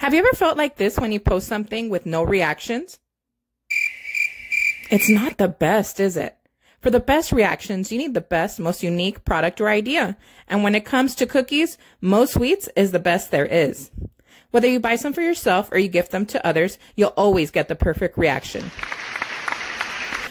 Have you ever felt like this when you post something with no reactions? It's not the best, is it? For the best reactions, you need the best, most unique product or idea. And when it comes to cookies, Mo Sweets is the best there is. Whether you buy some for yourself or you gift them to others, you'll always get the perfect reaction.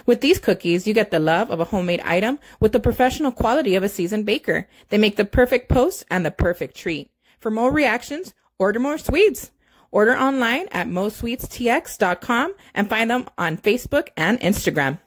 With these cookies, you get the love of a homemade item with the professional quality of a seasoned baker. They make the perfect post and the perfect treat. For more reactions, order more sweets. Order online at mosweetstx.com and find them on Facebook and Instagram.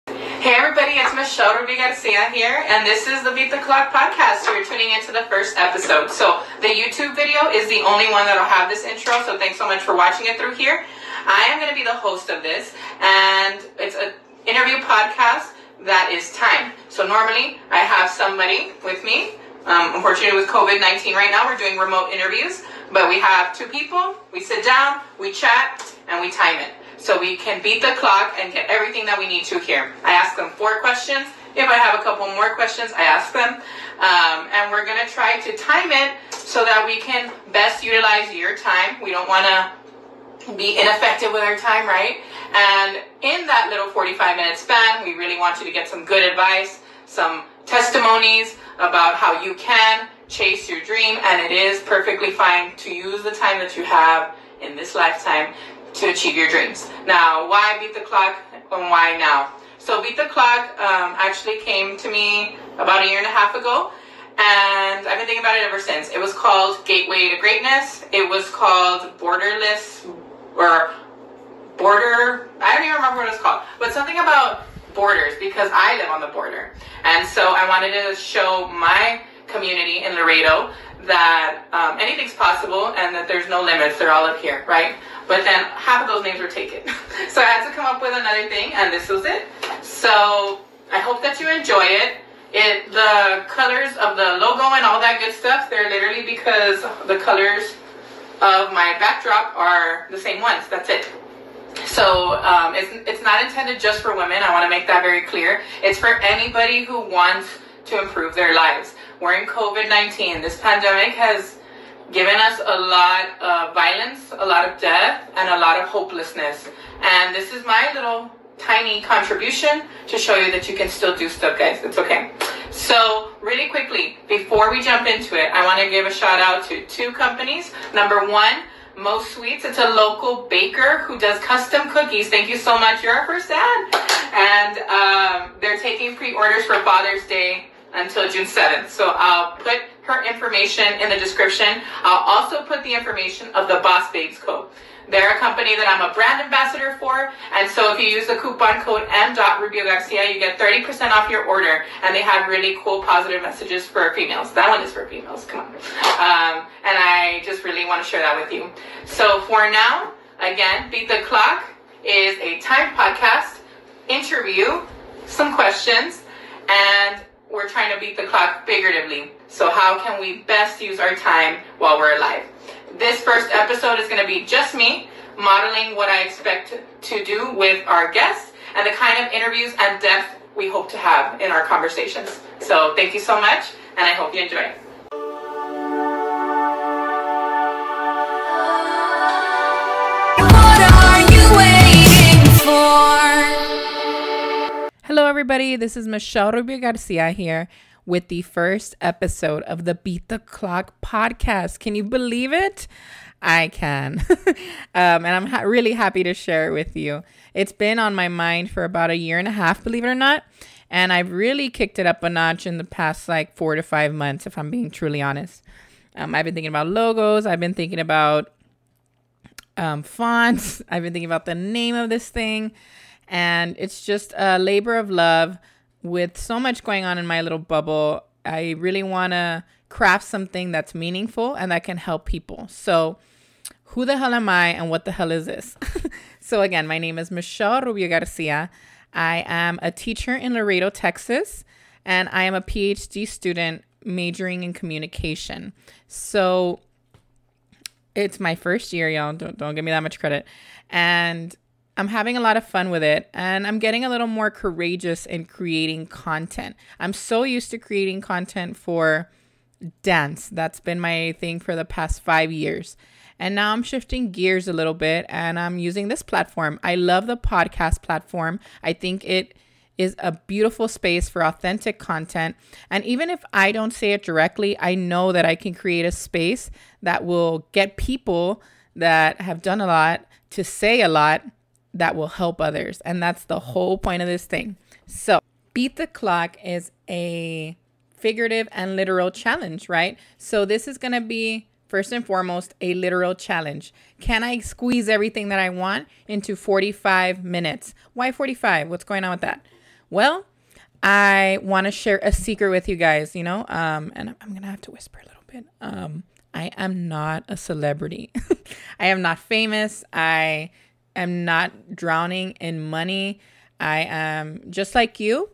Hey everybody, it's Michelle Rubio-Garcia here, and this is the Beat the Clock podcast. So you're tuning into the first episode. So the YouTube video is the only one that'll have this intro, so thanks so much for watching it through here. I am going to be the host of this, and it's an interview podcast that is timed. So normally I have somebody with me. Unfortunately with COVID-19 right now, we're doing remote interviews, but we have two people, we sit down, we chat, and we time it. So we can beat the clock and get everything that we need to here. I ask them 4 questions. If I have a couple more questions, I ask them. And we're going to try to time it so that we can best utilize your time. We don't want to be ineffective with our time, right? And in that little 45-minute span, we really want you to get some good advice, some testimonies about how you can chase your dream, and it is perfectly fine to use the time that you have in this lifetime to achieve your dreams. Now, why Beat the Clock and why now? So Beat the Clock actually came to me about 1.5 years ago, and I've been thinking about it ever since. It was called Gateway to Greatness. It was called Borderless, or Border, I don't even remember what it was called, but something about borders, because I live on the border. And so I wanted to show my community in Laredo that anything's possible and that there's no limits. They're all up here, right? But then half of those names were taken. So I had to come up with another thing, and this was it. So I hope that you enjoy it. The colors of the logo and all that good stuff, they're literally because the colors of my backdrop are the same ones. That's it. So it's not intended just for women. I want to make that very clear. It's for anybody who wants to improve their lives. We're in COVID-19. This pandemic has given us a lot of violence, a lot of death, and a lot of hopelessness. And this is my little tiny contribution to show you that you can still do stuff, guys. It's okay. So really quickly, before we jump into it, I want to give a shout out to 2 companies. Number 1, Mo Sweets. It's a local baker who does custom cookies. Thank you so much. You're our first ad. And they're taking pre-orders for Father's Day until June 7th. So I'll put her information in the description. I'll also put the information of the Boss Babes code. They're a company that I'm a brand ambassador for, and so if you use the coupon code M.Rubio-Garcia, you get 30% off your order, and they have really cool positive messages for females. That one is for females, come on. And I just really want to share that with you. So for now, again, Beat the Clock is a timed podcast, interview, some questions, and we're trying to beat the clock figuratively. So how can we best use our time while we're alive? This first episode is going to be just me modeling what I expect to do with our guests and the kind of interviews and depth we hope to have in our conversations. So thank you so much, and I hope you enjoy it. What are you waiting for? Hello, everybody. This is Michelle Rubio-Garcia here with the first episode of the Beat the Clock podcast. Can you believe it? I can. And I'm really happy to share it with you. It's been on my mind for about 1.5 years, believe it or not. And I've really kicked it up a notch in the past 4 to 5 months, if I'm being truly honest. I've been thinking about logos. I've been thinking about fonts. I've been thinking about the name of this thing. And it's just a labor of love. With so much going on in my little bubble, I really want to craft something that's meaningful and that can help people. So who the hell am I and what the hell is this? So again, my name is Michelle Rubio-Garcia. I am a teacher in Laredo, Texas, and I am a PhD student majoring in communication. So it's my first year, y'all. Don't give me that much credit. And I'm having a lot of fun with it, and I'm getting a little more courageous in creating content. I'm so used to creating content for dance. That's been my thing for the past 5 years. And now I'm shifting gears a little bit and I'm using this platform. I love the podcast platform. I think it is a beautiful space for authentic content. And even if I don't say it directly, I know that I can create a space that will get people that have done a lot to say a lot that will help others. And that's the whole point of this thing. So Beat the Clock is a figurative and literal challenge, right? So this is going to be, first and foremost, a literal challenge. Can I squeeze everything that I want into 45 minutes? Why 45? What's going on with that? Well, I want to share a secret with you guys, and I'm going to have to whisper a little bit. I am not a celebrity. I am not famous. I am not drowning in money. I am just like you,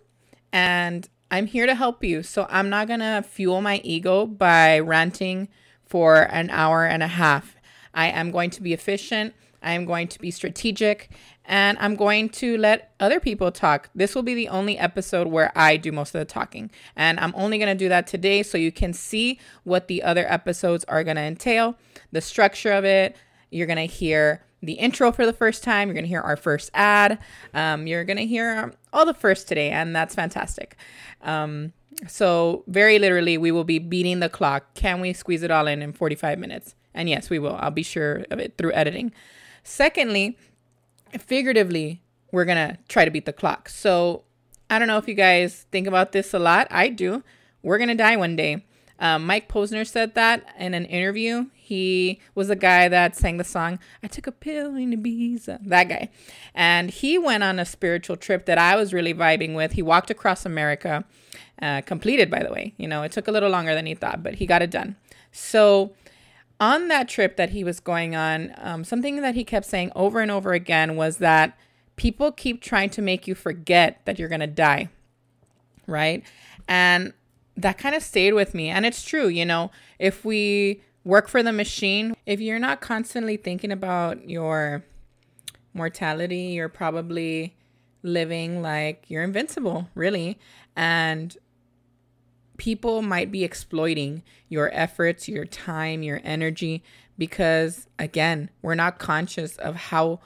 and I'm here to help you. So I'm not going to fuel my ego by ranting for an hour and a half. I am going to be efficient. I am going to be strategic, and I'm going to let other people talk. This will be the only episode where I do most of the talking, and I'm only going to do that today so you can see what the other episodes are going to entail, the structure of it. You're going to hear the intro for the first time. You're going to hear our first ad. You're going to hear all the first today, and that's fantastic. So very literally, we will be beating the clock. Can we squeeze it all in 45 minutes? And yes, we will. I'll be sure of it through editing. Secondly, figuratively, we're going to try to beat the clock. So I don't know if you guys think about this a lot. I do. We're going to die one day. Mike Posner said that in an interview. He was the guy that sang the song, I Took a Pill in Ibiza, that guy. And he went on a spiritual trip that I was really vibing with. He walked across America, completed, by the way. It took a little longer than he thought, but he got it done. So on that trip that he was going on, something that he kept saying over and over again was that people keep trying to make you forget that you're going to die, right? And that kind of stayed with me. And it's true, if we work for the machine, if you're not constantly thinking about your mortality, you're probably living like you're invincible, really. And people might be exploiting your efforts, your time, your energy, because again, we're not conscious of how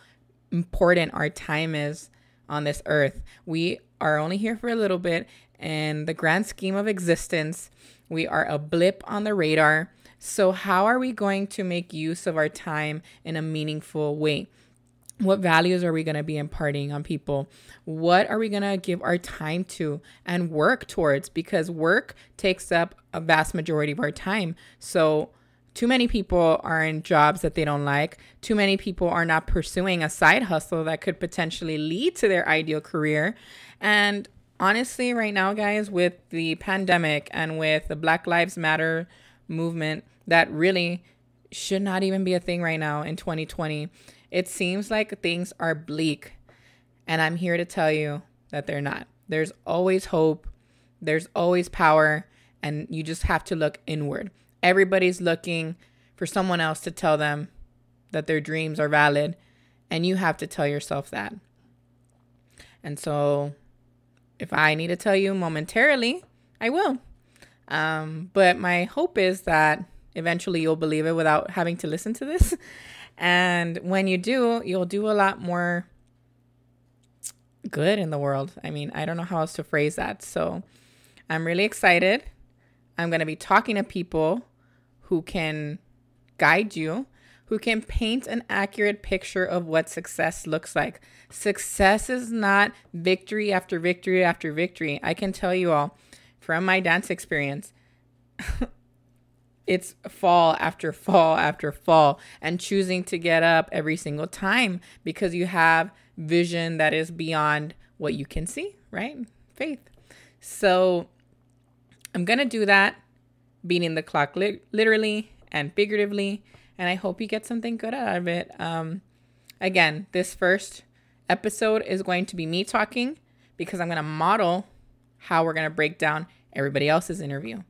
important our time is on this earth. We are only here for a little bit. In the grand scheme of existence, we are a blip on the radar. So how are we going to make use of our time in a meaningful way? What values are we going to be imparting on people? What are we going to give our time to and work towards? Because work takes up a vast majority of our time. So too many people are in jobs that they don't like. Too many people are not pursuing a side hustle that could potentially lead to their ideal career. And honestly, right now, guys, with the pandemic and with the Black Lives Matter movement, that really should not even be a thing right now in 2020. It seems like things are bleak, and I'm here to tell you that they're not. There's always hope. There's always power, and you just have to look inward. Everybody's looking for someone else to tell them that their dreams are valid, and you have to tell yourself that. And so if I need to tell you momentarily, I will. But my hope is that eventually you'll believe it without having to listen to this. And when you do, you'll do a lot more good in the world. I mean, I don't know how else to phrase that. So I'm really excited. I'm going to be talking to people who can guide you, who can paint an accurate picture of what success looks like. Success is not victory after victory after victory. I can tell you all from my dance experience, it's fall after fall after fall, and choosing to get up every single time because you have vision that is beyond what you can see, right? Faith. So I'm going to do that, beating the clock literally and figuratively. And I hope you get something good out of it. Again, this first episode is going to be me talking because I'm going to model how we're going to break down everybody else's interview.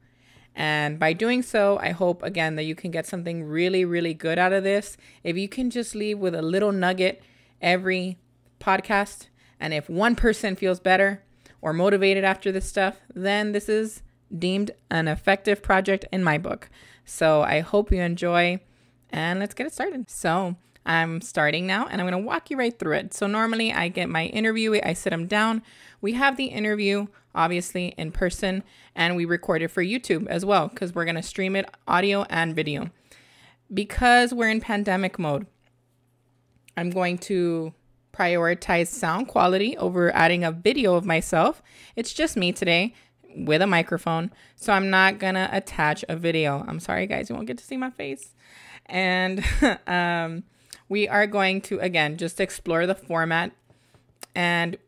And by doing so, I hope, again, that you can get something really, really good out of this. If you can just leave with a little nugget every podcast, and if one person feels better or motivated after this stuff, then this is deemed an effective project in my book. So I hope you enjoy. and let's get it started. So I'm starting now, and I'm going to walk you right through it. So normally I get my interviewee, I sit them down. We have the interview, obviously, in person, and we record it for YouTube as well, because we're going to stream it audio and video. Because we're in pandemic mode, I'm going to prioritize sound quality over adding a video of myself. It's just me today with a microphone, so I'm not going to attach a video. I'm sorry, guys, you won't get to see my face. And we are going to, again, just explore the format. And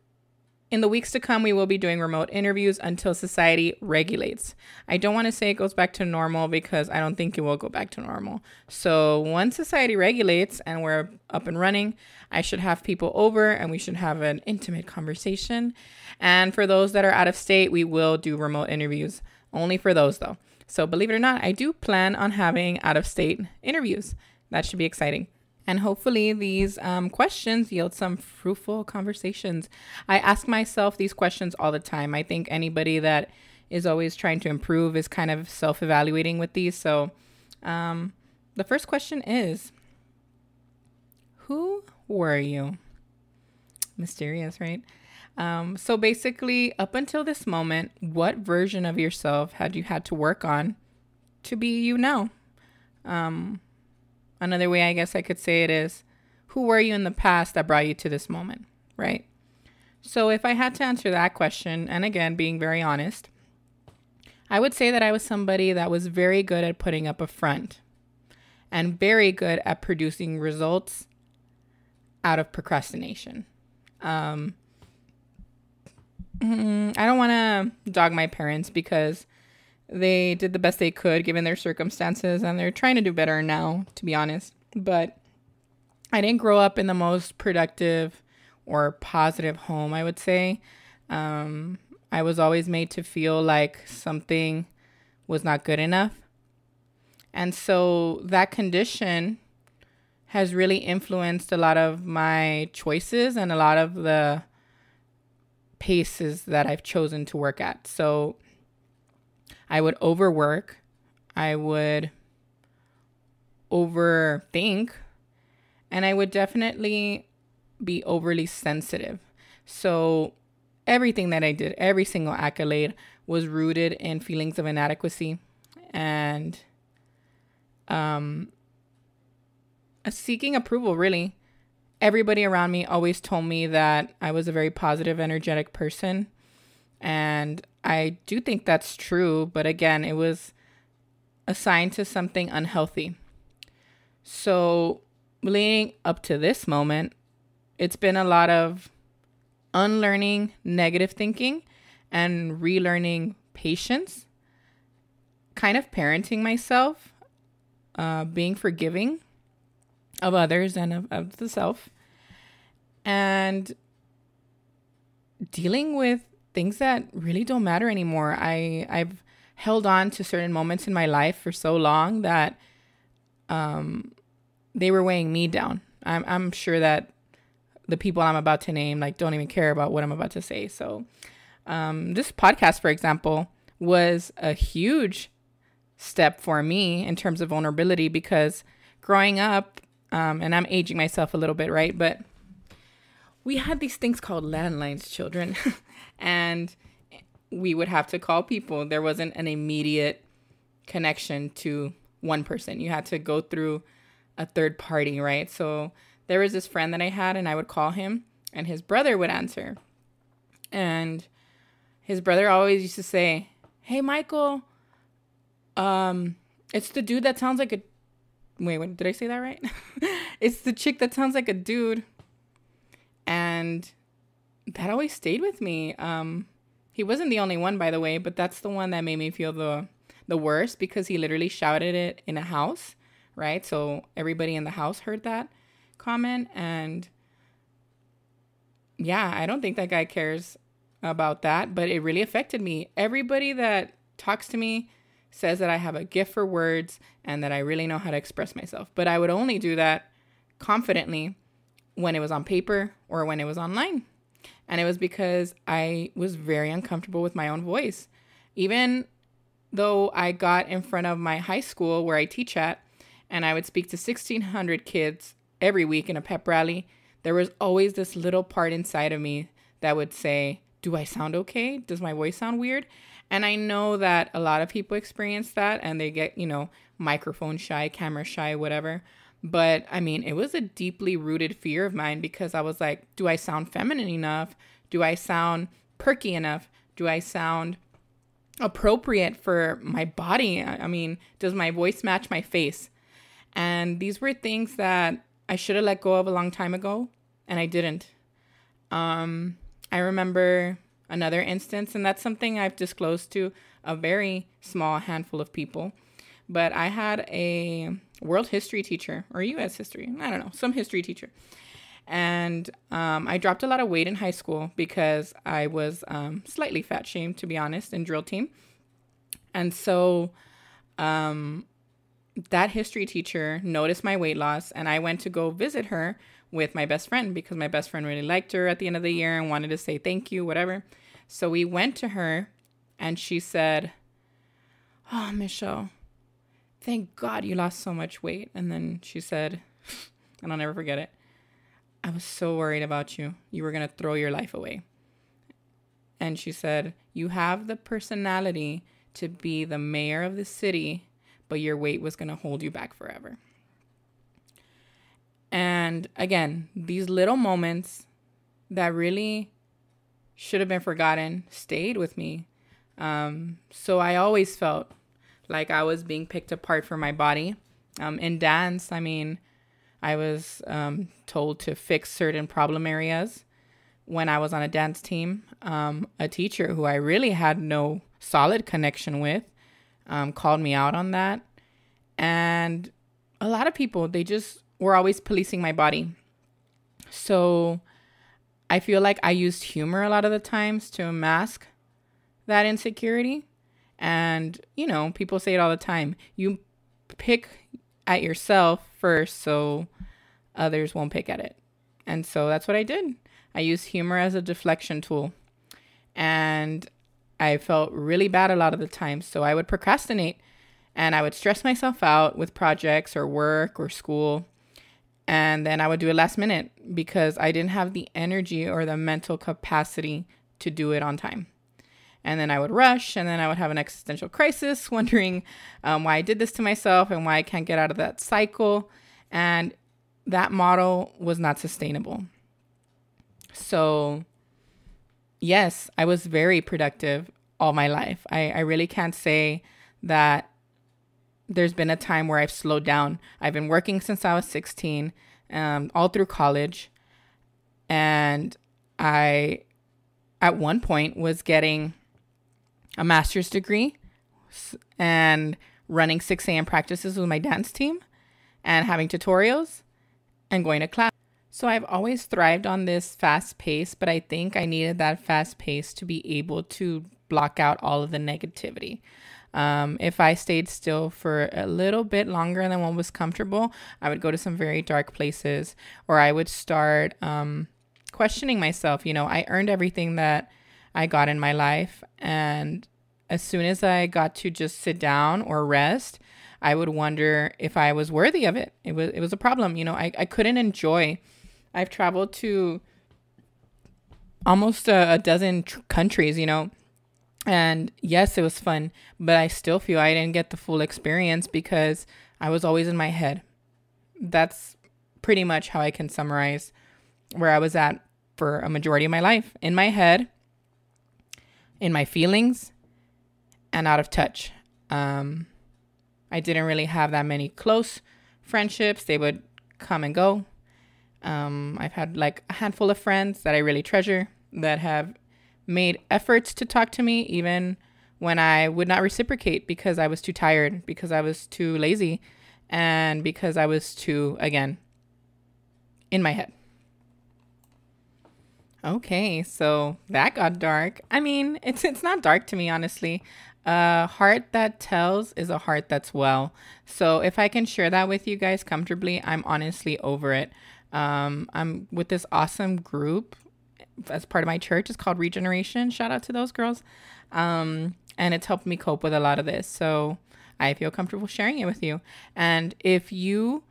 in the weeks to come, we will be doing remote interviews until society regulates. I don't want to say it goes back to normal because I don't think it will go back to normal. So once society regulates and we're up and running, I should have people over and we should have an intimate conversation. And for those that are out of state, we will do remote interviews. Only for those, though. So believe it or not, I do plan on having out-of-state interviews. That should be exciting. And hopefully these questions yield some fruitful conversations. I ask myself these questions all the time. I think anybody that is always trying to improve is kind of self-evaluating with these. So the first question is, who were you? Mysterious, right? So basically, up until this moment, what version of yourself had you had to work on to be you now? Another way I guess I could say it is, who were you in the past that brought you to this moment, right? So if I had to answer that question, and again, being very honest, I would say that I was somebody that was very good at putting up a front and very good at producing results out of procrastination. I don't want to dog my parents because they did the best they could given their circumstances, and they're trying to do better now, to be honest. But I didn't grow up in the most productive or positive home, I would say. I was always made to feel like something was not good enough. And so that condition has really influenced a lot of my choices and a lot of the paces that I've chosen to work at. So I would overwork, I would overthink, and I would definitely be overly sensitive. So everything that I did, every single accolade was rooted in feelings of inadequacy and seeking approval, really. Everybody around me always told me that I was a very positive, energetic person. And I do think that's true. But again, it was assigned to something unhealthy. So leading up to this moment, it's been a lot of unlearning negative thinking and relearning patience, kind of parenting myself, being forgiving of others and of the self, and dealing with things that really don't matter anymore. I've held on to certain moments in my life for so long that they were weighing me down. I'm sure that the people I'm about to name don't even care about what I'm about to say. So this podcast, for example, was a huge step for me in terms of vulnerability, because growing up, and I'm aging myself a little bit, right? But we had these things called landlines, children, and we would have to call people. There wasn't an immediate connection to one person. You had to go through a third party, right? So there was this friend that I had, and I would call him, and his brother would answer. And his brother always used to say, "Hey, Michael, it's the dude that sounds like a..." Wait, did I say that right? It's the chick that sounds like a dude. And that always stayed with me. He wasn't the only one, by the way, but that's the one that made me feel the worst, because he literally shouted it in a house, right? So everybody in the house heard that comment. And yeah, I don't think that guy cares about that, but it really affected me. Everybody that talks to me says that I have a gift for words and that I really know how to express myself. But I would only do that confidently when it was on paper or when it was online. And it was because I was very uncomfortable with my own voice. Even though I got in front of my high school where I teach at, and I would speak to 1,600 kids every week in a pep rally, there was always this little part inside of me that would say, do I sound okay? Does my voice sound weird? And I know that a lot of people experience that and they get, microphone shy, camera shy, whatever. But I mean, it was a deeply rooted fear of mine because I was like, do I sound feminine enough? Do I sound perky enough? Do I sound appropriate for my body? I mean, does my voice match my face? And these were things that I should have let go of a long time ago, and I didn't. I remember another instance, and that's something I've disclosed to a very small handful of people. But I had a world history teacher, or U.S. history, I don't know, some history teacher. And I dropped a lot of weight in high school because I was slightly fat shamed, to be honest, in drill team. And so that history teacher noticed my weight loss, and I went to go visit her with my best friend because my best friend really liked her at the end of the year and wanted to say thank you, whatever. So we went to her, and she said, "Oh, Michelle, thank God you lost so much weight." And then she said, and I'll never forget it, "I was so worried about you. You were going to throw your life away." And she said, "You have the personality to be the mayor of the city, but your weight was going to hold you back forever." And again, these little moments that really should have been forgotten stayed with me. So I always felt like I was being picked apart for my body. In dance, I mean, I was told to fix certain problem areas when I was on a dance team. A teacher who I really had no solid connection with called me out on that. And a lot of people, they just were always policing my body. So I feel like I used humor a lot of the times to mask that insecurity. And, people say it all the time. You pick at yourself first so others won't pick at it. And so that's what I did. I used humor as a deflection tool. And I felt really bad a lot of the time. So I would procrastinate and I would stress myself out with projects or work or school. And then I would do it last minute because I didn't have the energy or the mental capacity to do it on time. And then I would rush, and then I would have an existential crisis, wondering why I did this to myself and why I can't get out of that cycle. And that model was not sustainable. So, yes, I was very productive all my life. I really can't say that there's been a time where I've slowed down. I've been working since I was 16, all through college. And I, at one point, was getting a master's degree and running 6 a.m. practices with my dance team and having tutorials and going to class. So I've always thrived on this fast pace, but I think I needed that fast pace to be able to block out all of the negativity. If I stayed still for a little bit longer than what was comfortable, I would go to some very dark places, or I would start questioning myself. I earned everything that I got in my life. And as soon as I got to just sit down or rest, I would wonder if I was worthy of it. It was a problem. I couldn't enjoy. I've traveled to almost a dozen countries, and yes, it was fun, but I still feel I didn't get the full experience because I was always in my head. That's pretty much how I can summarize where I was at for a majority of my life. In my head, in my feelings, and out of touch. I didn't really have that many close friendships. They would come and go. I've had like a handful of friends that I really treasure that have made efforts to talk to me even when I would not reciprocate because I was too tired, because I was too lazy, and because I was too, again, in my head. Okay, so that got dark. I mean, it's not dark to me, honestly. A heart that tells is a heart that's well. So if I can share that with you guys comfortably, I'm honestly over it. I'm with this awesome group as part of my church. It's called Regeneration. Shout out to those girls. And it's helped me cope with a lot of this. So I feel comfortable sharing it with you. And if you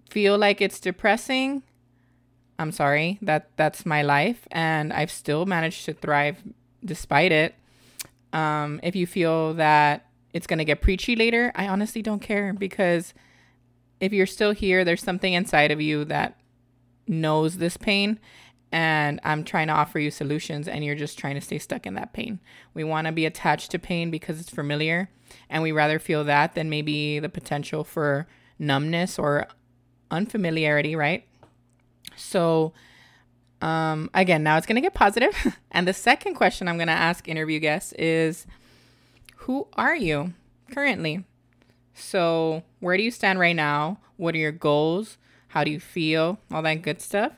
feel like it's depressing, I'm sorry, that's my life, and I've still managed to thrive despite it. If you feel that it's going to get preachy later, I honestly don't care, because if you're still here, there's something inside of you that knows this pain, and I'm trying to offer you solutions, and you're just trying to stay stuck in that pain. We want to be attached to pain because it's familiar, and we rather feel that than maybe the potential for numbness or unfamiliarity, right? So, again, now it's going to get positive. And the second question I'm going to ask interview guests is, who are you currently? So where do you stand right now? What are your goals? How do you feel? All that good stuff.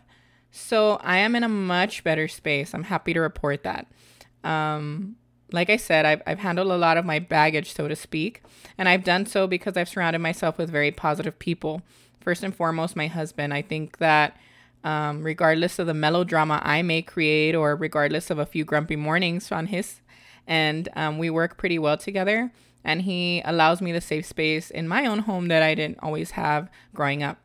So I am in a much better space. I'm happy to report that. Like I said, I've handled a lot of my baggage, so to speak. And I've done so because I've surrounded myself with very positive people. First and foremost, my husband. I think that regardless of the melodrama I may create, or regardless of a few grumpy mornings on his end, we work pretty well together, and he allows me the safe space in my own home that I didn't always have growing up.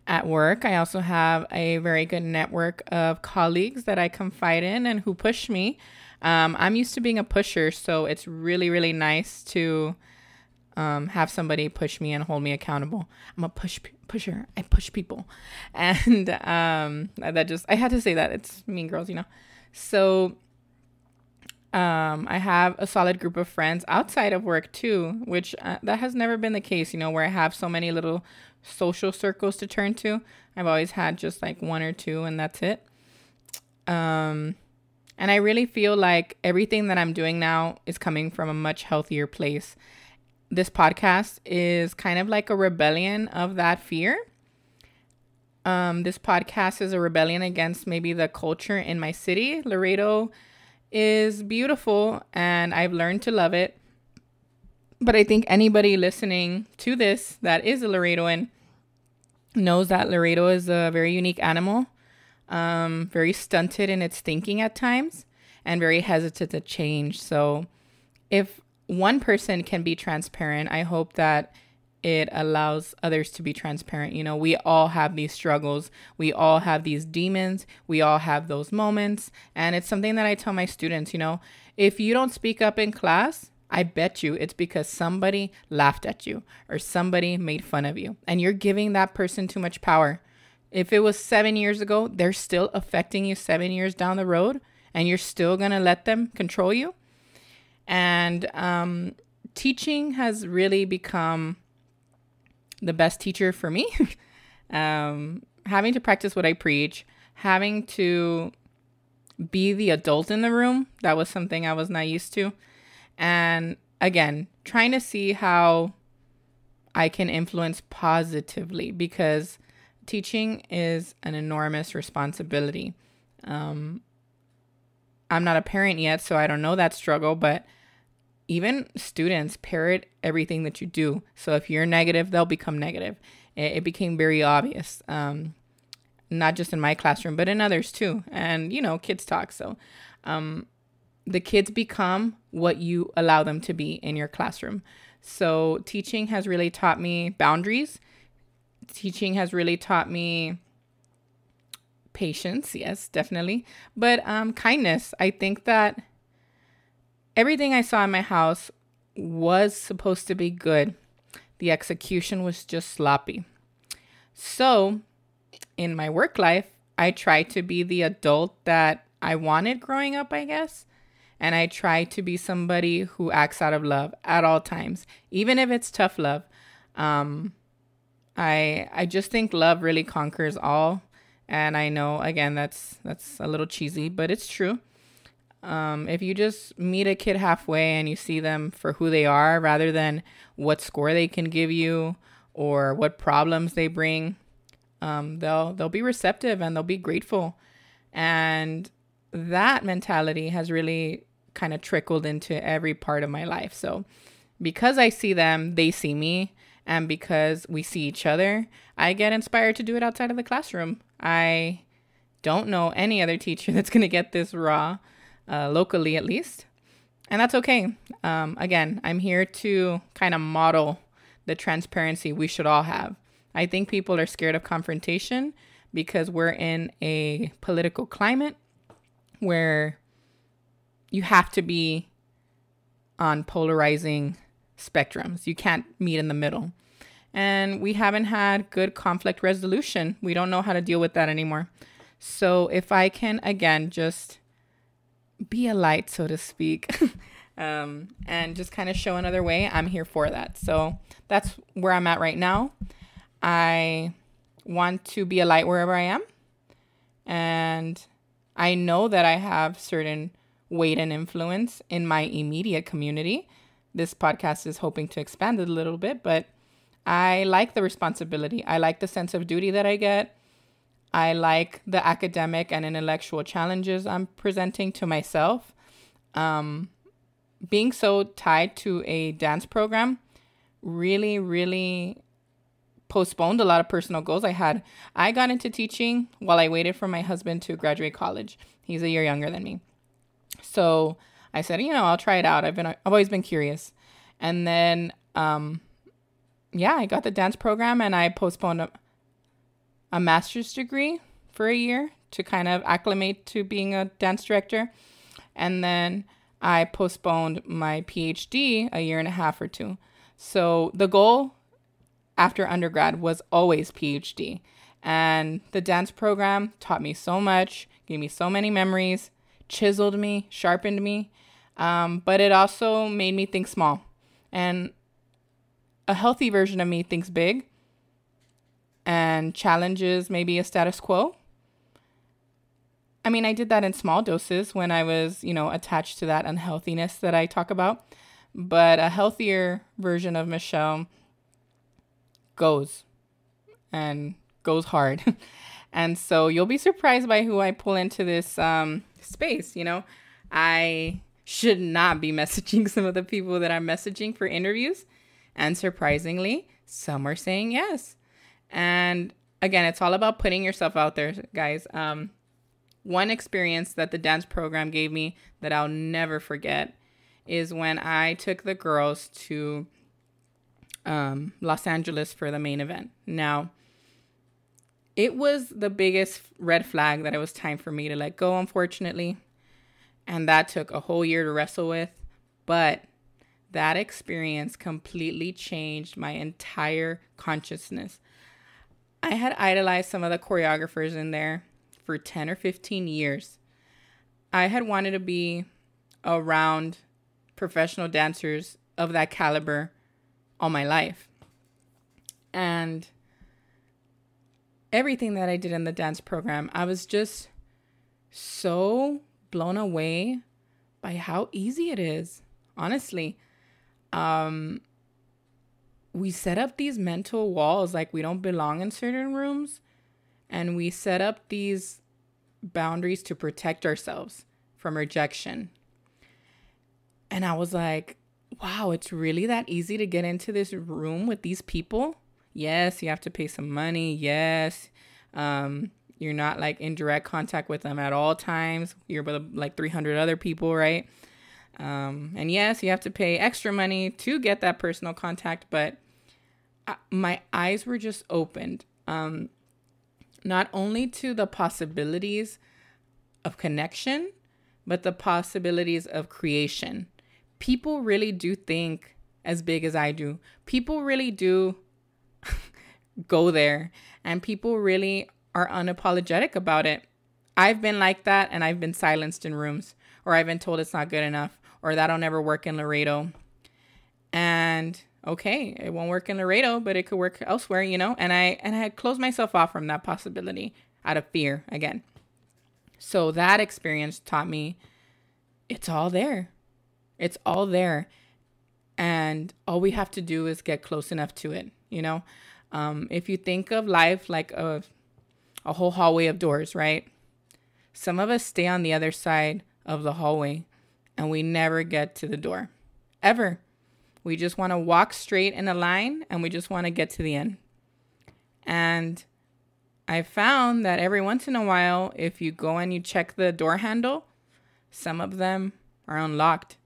At work, I also have a very good network of colleagues that I confide in and who push me. I'm used to being a pusher, so it's really, really nice to have somebody push me and hold me accountable. I'm a pusher. I push people. And I had to say that. It's Mean Girls, you know. So I have a solid group of friends outside of work too, which that has never been the case, you know, where I have so many little social circles to turn to. I've always had just like one or two, and that's it. And I really feel like everything that I'm doing now is coming from a much healthier place. This podcast is kind of like a rebellion of that fear. This podcast is a rebellion against maybe the culture in my city. Laredo is beautiful, and I've learned to love it. But I think anybody listening to this that is a Laredoan knows that Laredo is a very unique animal, very stunted in its thinking at times, and very hesitant to change. So if one person can be transparent, I hope that it allows others to be transparent. You know, we all have these struggles. We all have these demons. We all have those moments. And it's something that I tell my students, you know, if you don't speak up in class, I bet you it's because somebody laughed at you or somebody made fun of you, and you're giving that person too much power. If it was 7 years ago, they're still affecting you 7 years down the road, and you're still going to let them control you. And teaching has really become the best teacher for me. Having to practice what I preach, having to be the adult in the room, that was something I was not used to. And again, trying to see how I can influence positively, because teaching is an enormous responsibility. I'm not a parent yet, so I don't know that struggle, but even students parrot everything that you do. So if you're negative, they'll become negative. It became very obvious, not just in my classroom, but in others too. And, you know, kids talk. So the kids become what you allow them to be in your classroom. So teaching has really taught me boundaries. Teaching has really taught me patience. Yes, definitely. But kindness. I think that everything I saw in my house was supposed to be good. The execution was just sloppy. So in my work life, I tried to be the adult that I wanted growing up, I guess. And I try to be somebody who acts out of love at all times, even if it's tough love. I just think love really conquers all. And I know, again, that's a little cheesy, but it's true. If you just meet a kid halfway and you see them for who they are rather than what score they can give you or what problems they bring, they'll be receptive and they'll be grateful. And that mentality has really kind of trickled into every part of my life. So because I see them, they see me. And because we see each other, I get inspired to do it outside of the classroom. I don't know any other teacher that's going to get this raw, locally at least. And that's okay. Again, I'm here to kind of model the transparency we should all have. I think people are scared of confrontation because we're in a political climate where you have to be on polarizing spectrums. You can't meet in the middle. And we haven't had good conflict resolution. We don't know how to deal with that anymore. So if I can, again, just be a light, so to speak, and just kind of show another way, I'm here for that. So that's where I'm at right now. I want to be a light wherever I am. And I know that I have certain weight and influence in my immediate community. This podcast is hoping to expand it a little bit, but I like the responsibility. I like the sense of duty that I get. I like the academic and intellectual challenges I'm presenting to myself. Being so tied to a dance program really, really postponed a lot of personal goals I had. I got into teaching while I waited for my husband to graduate college. He's a year younger than me. So I said, I'll try it out. I've always been curious. And then, I got the dance program and I postponed a master's degree for a year to kind of acclimate to being a dance director. And then I postponed my PhD a year and a half or two. So the goal after undergrad was always PhD. And the dance program taught me so much, gave me so many memories, chiseled me, sharpened me. But it also made me think small. And a healthy version of me thinks big and challenges maybe a status quo. I mean, I did that in small doses when I was, attached to that unhealthiness that I talk about. But a healthier version of Michelle goes hard. And so you'll be surprised by who I pull into this space. I should not be messaging some of the people that I'm messaging for interviews. And surprisingly, some are saying yes. And again, it's all about putting yourself out there, guys. One experience that the dance program gave me that I'll never forget is when I took the girls to Los Angeles for the main event. Now, it was the biggest red flag that it was time for me to let go, unfortunately. And that took a whole year to wrestle with. But that experience completely changed my entire consciousness. I had idolized some of the choreographers in there for 10 or 15 years. I had wanted to be around professional dancers of that caliber all my life. And everything that I did in the dance program, I was just so blown away by how easy it is. Honestly, we set up these mental walls like we don't belong in certain rooms. And we set up these boundaries to protect ourselves from rejection. And I was like, wow, it's really that easy to get into this room with these people? Yes, you have to pay some money. Yes. You're not like in direct contact with them at all times. You're with like 300 other people, right? And yes, you have to pay extra money to get that personal contact. But my eyes were just opened. Not only to the possibilities of connection, but the possibilities of creation. People really do think as big as I do. People really do go there, and people really are unapologetic about it. I've been like that, and I've been silenced in rooms, or I've been told it's not good enough, or that'll never work in Laredo. And okay, it won't work in Laredo, but it could work elsewhere, and I had closed myself off from that possibility out of fear again. So that experience taught me it's all there. It's all there. And all we have to do is get close enough to it, If you think of life like a whole hallway of doors, right? Some of us stay on the other side of the hallway and we never get to the door. Ever. We just want to walk straight in a line and we just want to get to the end. And I found that every once in a while, if you go and you check the door handle, some of them are unlocked.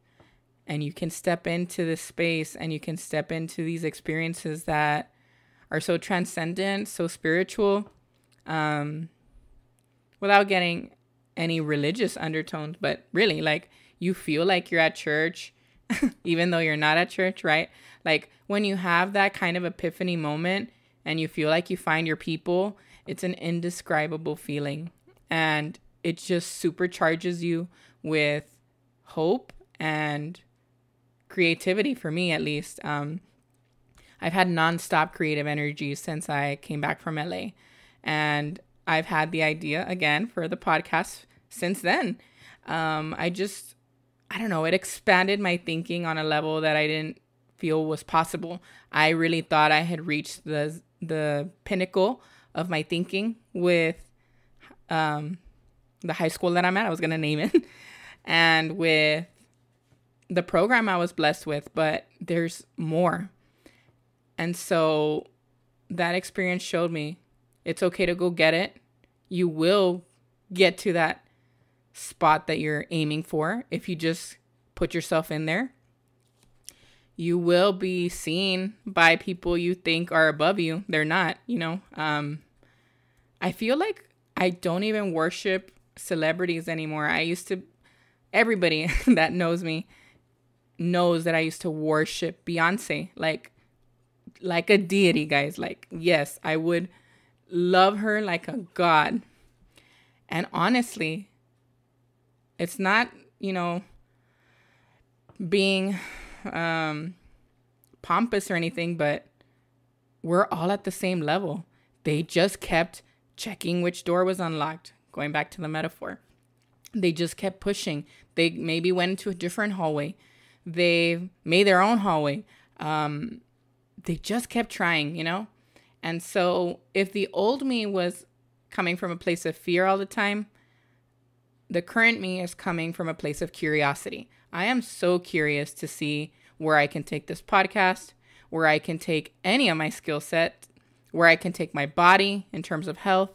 and you can step into this space and you can step into these experiences that are so transcendent, so spiritual, without getting any religious undertones, but really, like, you feel like you're at church, even though you're not at church, right? Like, when you have that kind of epiphany moment and you feel like you find your people, it's an indescribable feeling. And it just supercharges you with hope and creativity, for me at least. I've had nonstop creative energy since I came back from LA. And I've had the idea again for the podcast since then. I don't know, it expanded my thinking on a level that I didn't feel was possible. I really thought I had reached the pinnacle of my thinking with the high school that I'm at. I was going to name it. And with the program I was blessed with, but there's more. And so that experience showed me it's okay to go get it. You will get to that spot that you're aiming for if you just put yourself in there. You will be seen by people you think are above you. They're not, you know. I feel like I don't even worship celebrities anymore. Everybody that knows me knows that I used to worship Beyonce like a deity, guys. Like, yes, I would love her like a god. And honestly, it's not, you know, being pompous or anything, but we're all at the same level. They just kept checking which door was unlocked, going back to the metaphor. They just kept pushing. They maybe went into a different hallway. They made their own hallway. They just kept trying, you know? And so if the old me was coming from a place of fear all the time, the current me is coming from a place of curiosity. I am so curious to see where I can take this podcast, where I can take any of my skill set, where I can take my body in terms of health,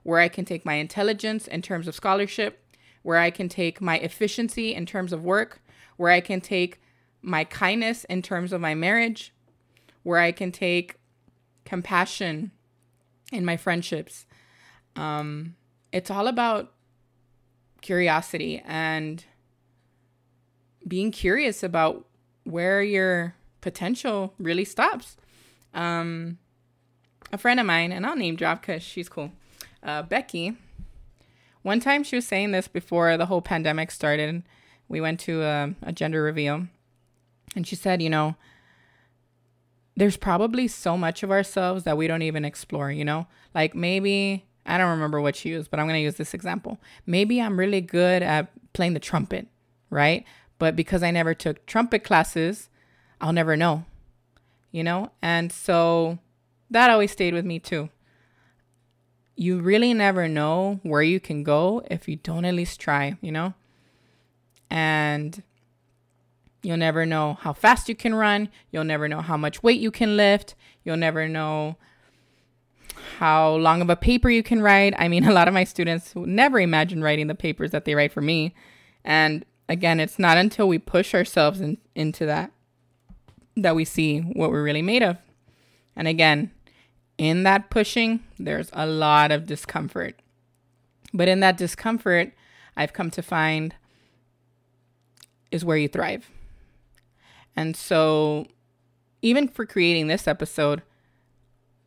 where I can take my intelligence in terms of scholarship, where I can take my efficiency in terms of work, where I can take my kindness in terms of my marriage, where I can take compassion in my friendships. It's all about curiosity and being curious about where your potential really stops. A friend of mine, and I'll name drop because she's cool, Becky, one time she was saying this before the whole pandemic started. We went to a gender reveal, and she said, you know, there's probably so much of ourselves that we don't even explore, you know? Like, maybe, I don't remember what she used, but I'm going to use this example. Maybe I'm really good at playing the trumpet, right? But because I never took trumpet classes, I'll never know, you know? And so that always stayed with me too. You really never know where you can go if you don't at least try, you know? And you'll never know how fast you can run. You'll never know how much weight you can lift. You'll never know how long of a paper you can write. I mean, a lot of my students never imagine writing the papers that they write for me. And again, it's not until we push ourselves into that we see what we're really made of. And again, in that pushing, there's a lot of discomfort. But in that discomfort, I've come to find is where you thrive. And so even for creating this episode,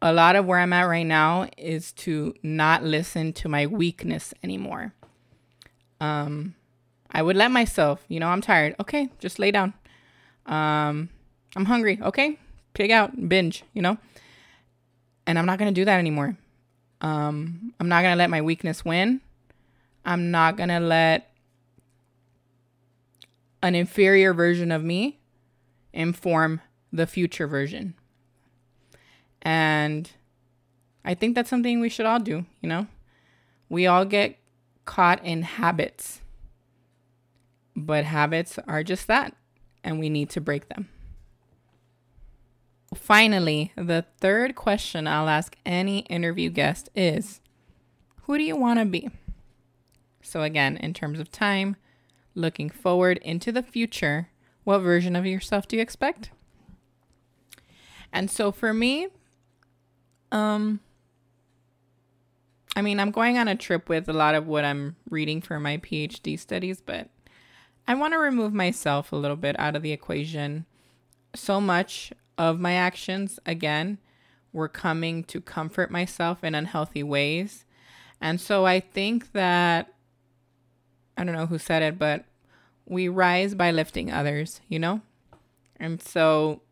a lot of where I'm at right now is to not listen to my weakness anymore. I would let myself, you know, I'm tired. Okay, just lay down. I'm hungry. Okay, pig out, binge, you know. And I'm not going to do that anymore. I'm not going to let my weakness win. I'm not going to let an inferior version of me inform the future version. And I think that's something we should all do, you know? We all get caught in habits. But habits are just that, and we need to break them. Finally, the third question I'll ask any interview guest is, who do you want to be? So again, in terms of time, looking forward into the future, What version of yourself do you expect? And so for me, I mean, I'm going on a trip with a lot of what I'm reading for my PhD studies, but I want to remove myself a little bit out of the equation. So much of my actions, again, were coming to comfort myself in unhealthy ways. And so I think that, I don't know who said it, but we rise by lifting others, you know? And so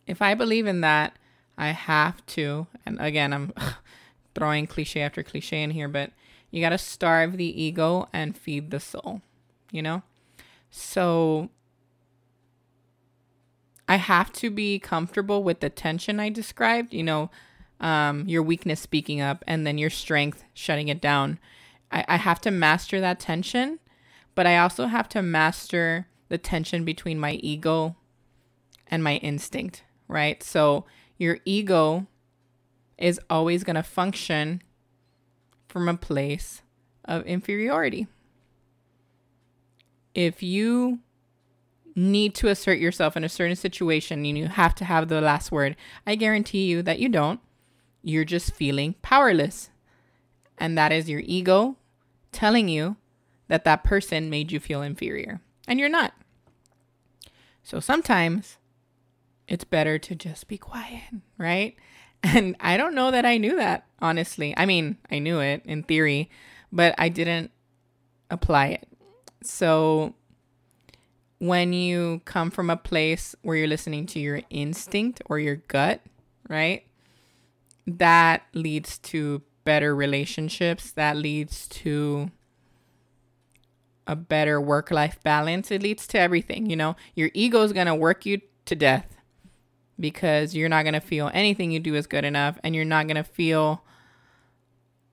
if I believe in that, I have to, and again, I'm throwing cliche after cliche in here, but you got to starve the ego and feed the soul, you know? So I have to be comfortable with the tension I described, you know, your weakness speaking up and then your strength shutting it down. I have to master that tension, but I also have to master the tension between my ego and my instinct, right? So your ego is always going to function from a place of inferiority. If you need to assert yourself in a certain situation and you have to have the last word, I guarantee you that you don't. You're just feeling powerless. And that is your ego telling you that that person made you feel inferior. And you're not. So sometimes it's better to just be quiet, right? And I don't know that I knew that, honestly. I mean, I knew it in theory, but I didn't apply it. So when you come from a place where you're listening to your instinct or your gut, right? That leads to better relationships. That leads to a better work-life balance. It leads to everything, you know. Your ego is going to work you to death because you're not going to feel anything you do is good enough, and you're not going to feel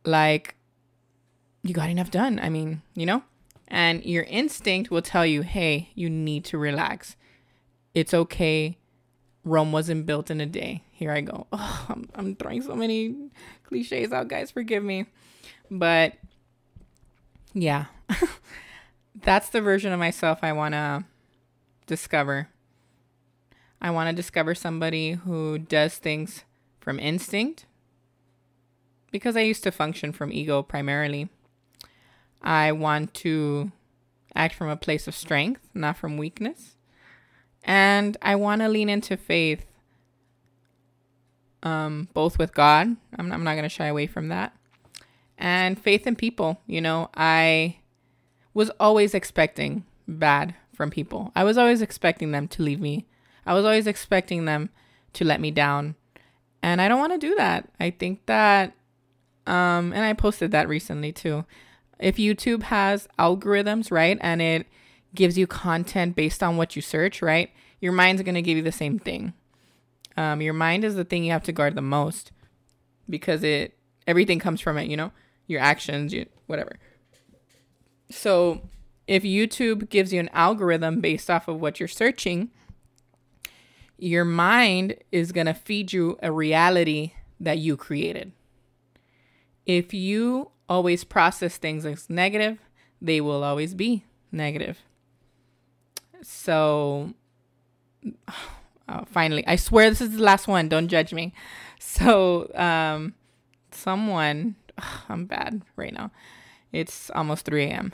like you got enough done. I mean, you know, and your instinct will tell you, hey, you need to relax. It's okay. Rome wasn't built in a day. Here I go. Oh, I'm throwing so many cliches out, guys. Forgive me. But yeah, that's the version of myself I want to discover. I want to discover somebody who does things from instinct, because I used to function from ego primarily. I want to act from a place of strength, not from weakness. And I want to lean into faith, both with God. I'm not going to shy away from that. And faith in people. You know, I was always expecting bad from people. I was always expecting them to leave me. I was always expecting them to let me down. And I don't want to do that. I think that, and I posted that recently too. If YouTube has algorithms, right, and it gives you content based on what you search, right, your mind's going to give you the same thing. Your mind is the thing you have to guard the most, because everything comes from it, you know, your actions, whatever. So if YouTube gives you an algorithm based off of what you're searching, your mind is going to feed you a reality that you created. If you always process things as negative, they will always be negative. So finally, I swear this is the last one. Don't judge me. So someone, I'm bad right now. It's almost 3 a.m.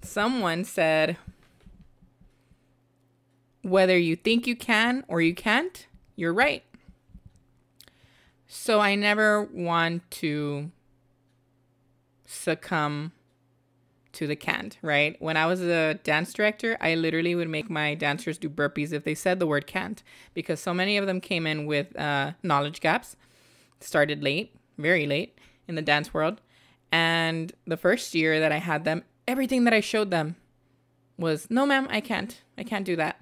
Someone said, whether you think you can or you can't, you're right. So I never want to succumb to the can't, right? When I was a dance director, I literally would make my dancers do burpees if they said the word can't, because so many of them came in with knowledge gaps, started late, very late in the dance world. And the first year that I had them, everything that I showed them was, no, ma'am, I can't do that.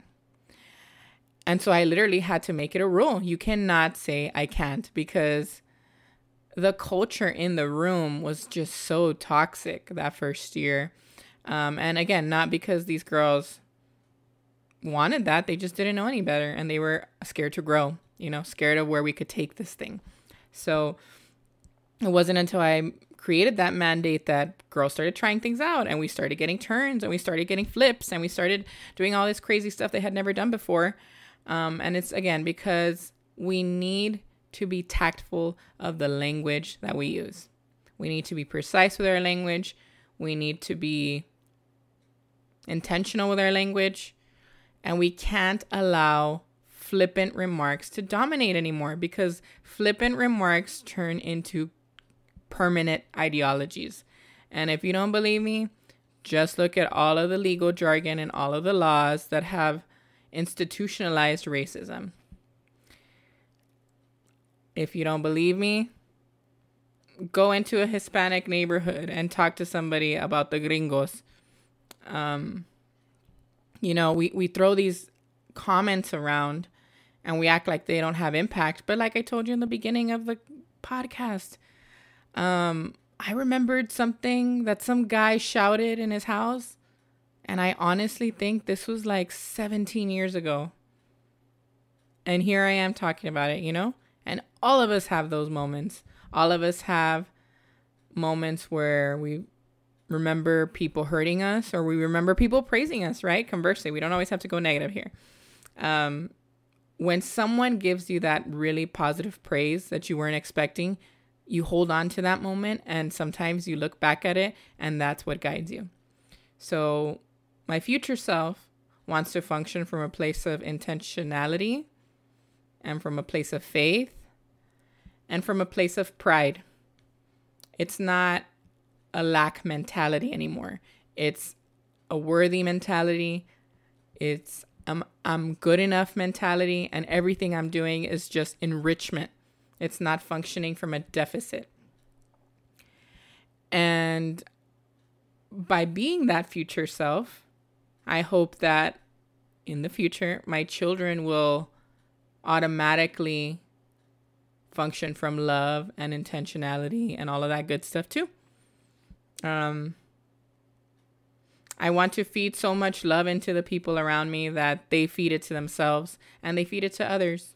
And so I literally had to make it a rule. You cannot say I can't, because the culture in the room was just so toxic that first year. And again, not because these girls wanted that. They just didn't know any better. And they were scared to grow, you know, scared of where we could take this thing. So it wasn't until I created that mandate that girls started trying things out, and we started getting turns, and we started getting flips, and we started doing all this crazy stuff they had never done before. And it's, again, because we need to be tactful of the language that we use. We need to be precise with our language. We need to be intentional with our language. And we can't allow flippant remarks to dominate anymore, because flippant remarks turn into permanent ideologies. And if you don't believe me, just look at all of the legal jargon and all of the laws that have institutionalized racism. If you don't believe me, go into a Hispanic neighborhood and talk to somebody about the gringos. We throw these comments around and we act like they don't have impact. But like I told you in the beginning of the podcast, I remembered something that some guy shouted in his house. And I honestly think this was like 17 years ago. And here I am talking about it, And all of us have those moments. All of us have moments where we remember people hurting us, or we remember people praising us, right? Conversely, we don't always have to go negative here. When someone gives you that really positive praise that you weren't expecting, you hold on to that moment, and sometimes you look back at it, and that's what guides you. So my future self wants to function from a place of intentionality, and from a place of faith, and from a place of pride. It's not a lack mentality anymore. It's a worthy mentality. It's I'm good enough mentality, and everything I'm doing is just enrichment. It's not functioning from a deficit. And by being that future self, I hope that in the future, my children will automatically function from love and intentionality and all of that good stuff too. I want to feed so much love into the people around me that they feed it to themselves and they feed it to others.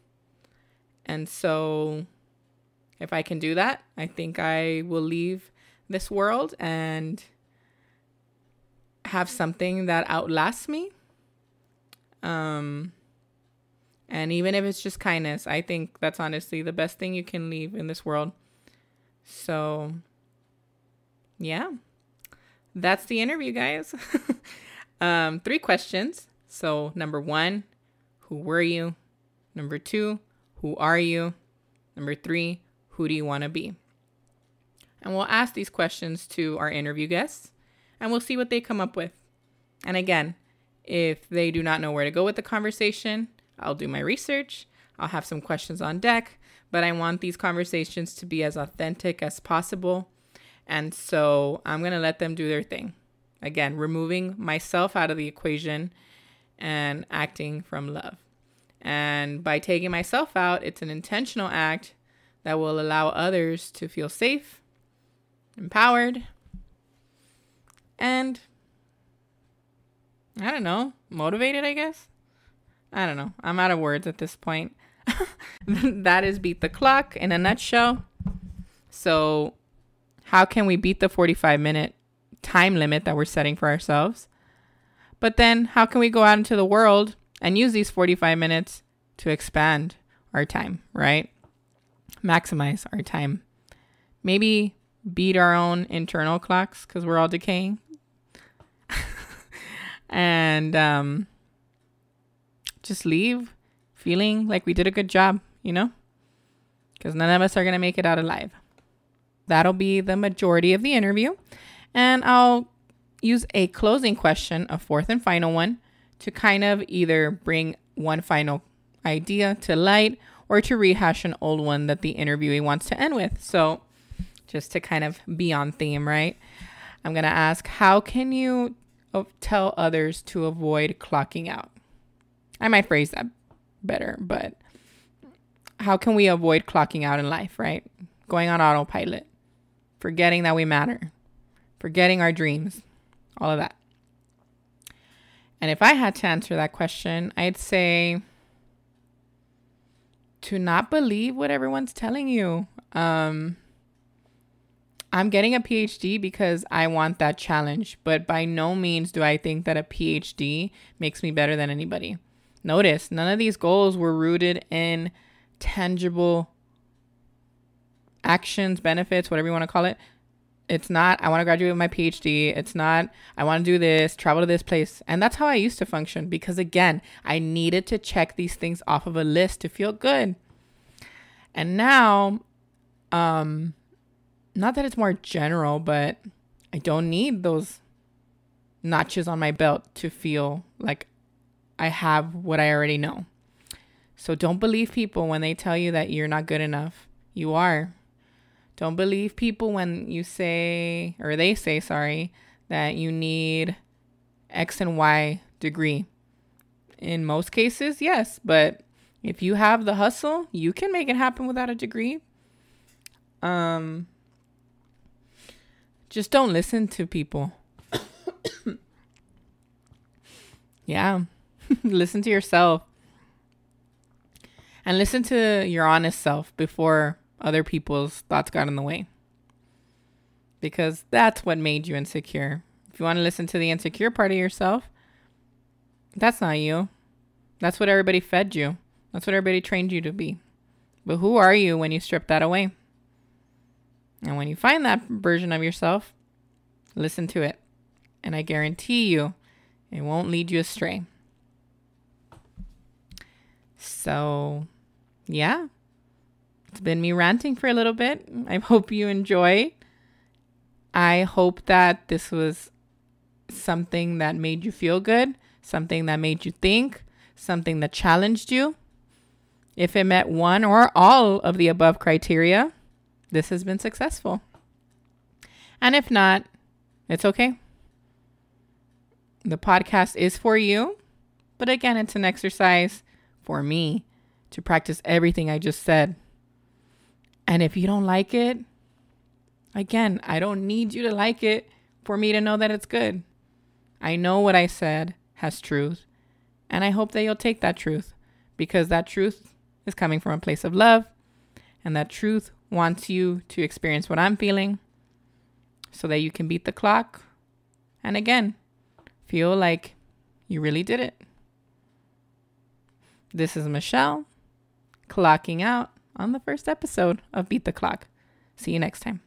And so if I can do that, I think I will leave this world and have something that outlasts me. And even if it's just kindness, I think that's honestly the best thing you can leave in this world. So, yeah, that's the interview, guys. 3 questions. So, number 1, who were you? Number 2, who are you? Number 3, who do you want to be? And we'll ask these questions to our interview guests, and we'll see what they come up with. And again, if they do not know where to go with the conversation, I'll do my research. I'll have some questions on deck, but I want these conversations to be as authentic as possible. And so I'm going to let them do their thing. Again, removing myself out of the equation and acting from love. And by taking myself out, it's an intentional act that will allow others to feel safe, empowered, and I don't know, motivated, I guess. I don't know. I'm out of words at this point. That is Beat the Clock in a nutshell. So how can we beat the 45-minute time limit that we're setting for ourselves? But then how can we go out into the world and use these 45 minutes to expand our time, right? Maximize our time. Maybe beat our own internal clocks because we're all decaying. And just leave feeling like we did a good job, because none of us are going to make it out alive. That'll be the majority of the interview. And I'll use a closing question, a fourth and final one, to kind of either bring one final idea to light or to rehash an old one that the interviewee wants to end with. So just to kind of be on theme, right? I'm going to ask, how can you tell others to avoid clocking out? I might phrase that better, but how can we avoid clocking out in life, right? Going on autopilot, forgetting that we matter, forgetting our dreams, all of that. And if I had to answer that question, I'd say to not believe what everyone's telling you. I'm getting a PhD because I want that challenge, but by no means do I think that a PhD makes me better than anybody. Notice, none of these goals were rooted in tangible actions, benefits, whatever you want to call it. It's not, I want to graduate with my PhD. It's not, I want to do this, travel to this place. And that's how I used to function because, again, I needed to check these things off of a list to feel good. And now, not that it's more general, but I don't need those notches on my belt to feel like I have what I already know. So don't believe people when they tell you that you're not good enough. You are. Don't believe people when you say, or they say, sorry, that you need X and Y degree. In most cases, yes. But if you have the hustle, you can make it happen without a degree. Just don't listen to people. Yeah. Listen to yourself. And listen to your honest self before other people's thoughts got in the way. Because that's what made you insecure. If you want to listen to the insecure part of yourself, that's not you. That's what everybody fed you. That's what everybody trained you to be. But who are you when you strip that away? And when you find that version of yourself, listen to it. And I guarantee you, it won't lead you astray. So, yeah. It's been me ranting for a little bit. I hope you enjoy. I hope that this was something that made you feel good, something that made you think, something that challenged you. If it met one or all of the above criteria, this has been successful. And if not, it's okay. The podcast is for you. But again, it's an exercise for me to practice everything I just said. And if you don't like it, again, I don't need you to like it for me to know that it's good. I know what I said has truth. And I hope that you'll take that truth, because that truth is coming from a place of love. And that truth wants you to experience what I'm feeling so that you can beat the clock. And again, feel like you really did it. This is Michelle, clocking out on the first episode of Beat the Clock. See you next time.